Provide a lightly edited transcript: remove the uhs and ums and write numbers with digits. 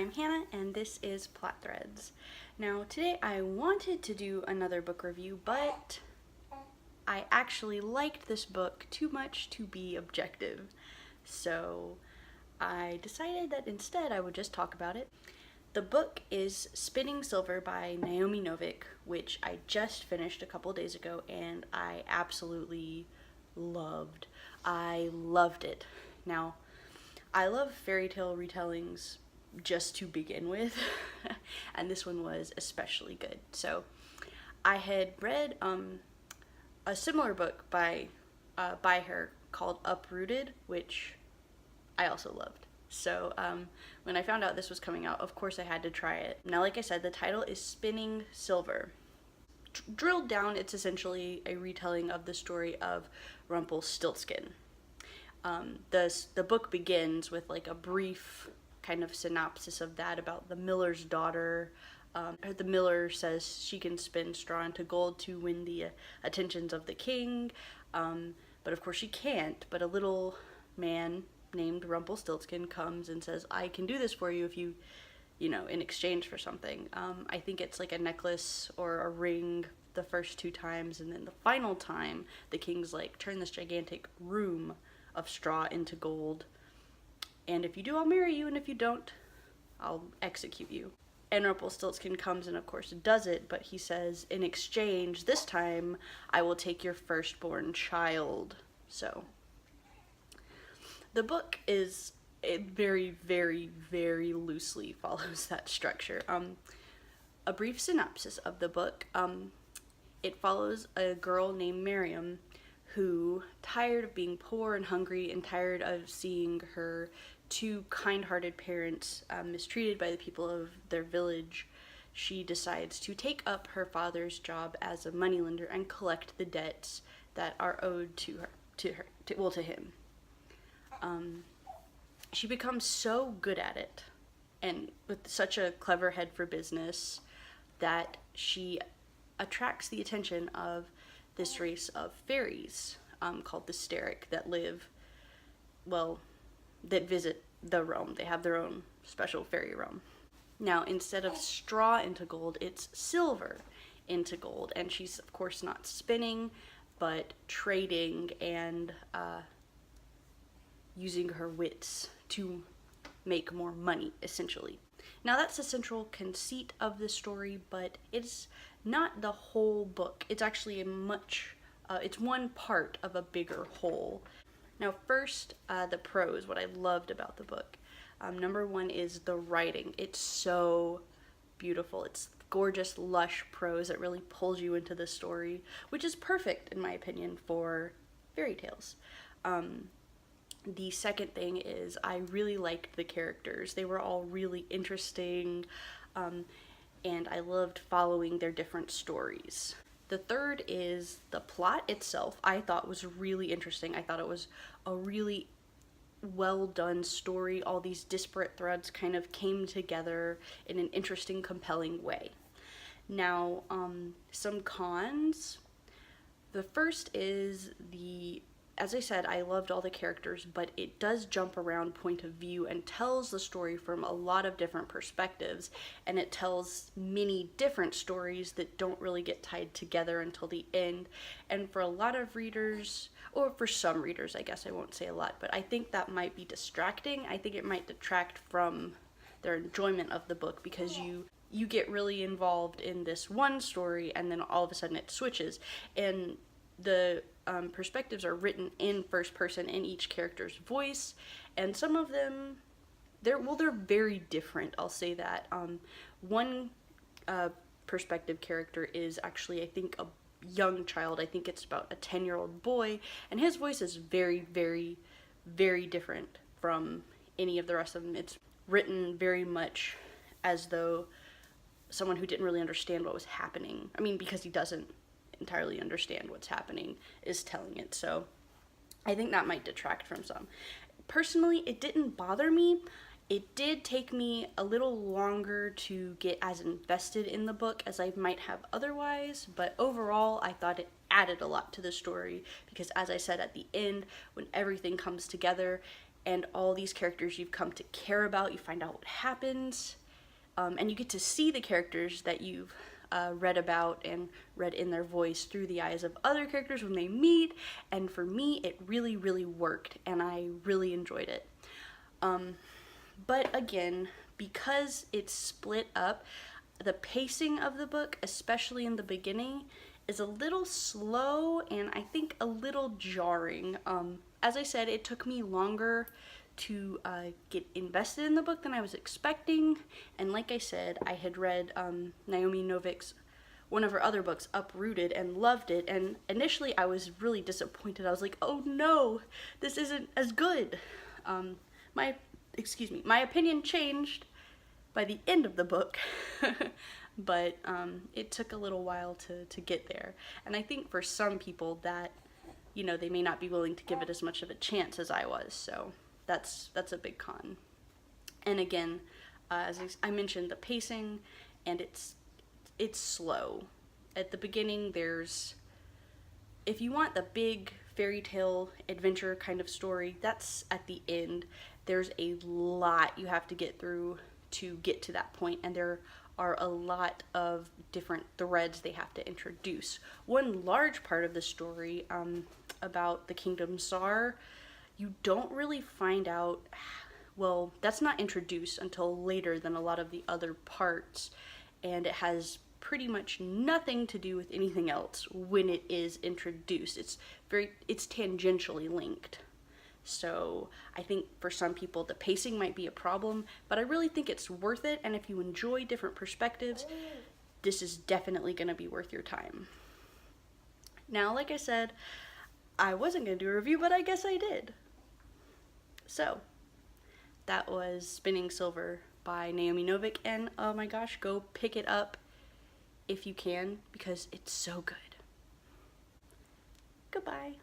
I'm Hannah and this is Plot Threads. Now today I wanted to do another book review, but I actually liked this book too much to be objective. So I decided that instead I would just talk about it. The book is Spinning Silver by Naomi Novik, which I just finished a couple days ago and I absolutely loved. I loved it. Now, I love fairy tale retellings just to begin with, and this one was especially good. So, I had read a similar book by her called Uprooted, which I also loved. So, when I found out this was coming out, of course I had to try it. Now, like I said, the title is Spinning Silver. Drilled down, it's essentially a retelling of the story of Rumpelstiltskin. The book begins with like a brief kind of synopsis of that about the miller's daughter. The miller says she can spin straw into gold to win the attentions of the king, but of course she can't. But a little man named Rumpelstiltskin comes and says, I can do this for you if you know, in exchange for something. I think it's like a necklace or a ring the first 2 times, and then the final time the king's like, turn this gigantic room of straw into gold, and if you do, I'll marry you, and if you don't, I'll execute you. And Rumpelstiltskin comes and of course does it, but he says, in exchange, this time I will take your firstborn child. So the book is, it very, very, very loosely follows that structure. A brief synopsis of the book. It follows a girl named Miriam who, tired of being poor and hungry and tired of seeing her 2 kind-hearted parents mistreated by the people of their village, she decides to take up her father's job as a moneylender and collect the debts that are owed to him. She becomes so good at it, and with such a clever head for business, that she attracts the attention of this race of fairies called the Sterrick that that visit the realm. They have their own special fairy realm. Now, instead of straw into gold, it's silver into gold, and she's of course not spinning, but trading and using her wits to make more money, essentially. Now, that's the central conceit of the story, but it's not the whole book. It's actually it's one part of a bigger whole. Now, first, the prose, what I loved about the book. Number 1 is the writing. It's so beautiful. It's gorgeous, lush prose that really pulls you into the story, which is perfect, in my opinion, for fairy tales. The second thing is I really liked the characters. They were all really interesting, and I loved following their different stories. The third is the plot itself. I thought was really interesting. I thought it was a really well done story. All these disparate threads kind of came together in an interesting, compelling way. Now, some cons. The first is as I said, I loved all the characters, but it does jump around point of view and tells the story from a lot of different perspectives, and it tells many different stories that don't really get tied together until the end. And for a lot of readers, or for some readers, I guess I won't say a lot, but I think that might be distracting. I think it might detract from their enjoyment of the book, because you get really involved in this one story and then all of a sudden it switches, and the perspectives are written in first person in each character's voice, and some of them, they're very different, I'll say that. One perspective character is actually, I think, a young child. I think it's about a 10-year-old boy, and his voice is very, very, very different from any of the rest of them. It's written very much as though someone who didn't really understand what was happening, I mean, because he doesn't entirely understand what's happening, is telling it. So I think that might detract from some. Personally, it didn't bother me. It did take me a little longer to get as invested in the book as I might have otherwise, but overall I thought it added a lot to the story, because as I said at the end, when everything comes together, and all these characters you've come to care about. You find out what happens, and you get to see the characters that you've read about and read in their voice through the eyes of other characters when they meet. And for me, it really, really worked, and I really enjoyed it. But again, because it's split up, the pacing of the book, especially in the beginning, is a little slow and I think a little jarring. As I said, it took me longer to get invested in the book than I was expecting. And like I said, I had read Naomi Novik's one of her other books, Uprooted, and loved it. And initially I was really disappointed. I was like, oh no, this isn't as good. My opinion changed by the end of the book, but it took a little while to get there. And I think for some people that, you know, they may not be willing to give it as much of a chance as I was, so that's a big con. And again, as I mentioned, the pacing, and it's slow. At the beginning, if you want the big fairy tale adventure kind of story, that's at the end. There's a lot you have to get through to get to that point, and there are a lot of different threads they have to introduce. One large part of the story about the Kingdom Czar, you don't really find out, well, that's not introduced until later than a lot of the other parts, and it has pretty much nothing to do with anything else when it is introduced. It's tangentially linked. So I think for some people the pacing might be a problem, but I really think it's worth it, and if you enjoy different perspectives, this is definitely going to be worth your time. Now, like I said, I wasn't going to do a review, but I guess I did. So, that was Spinning Silver by Naomi Novik, and oh my gosh, go pick it up if you can, because it's so good. Goodbye.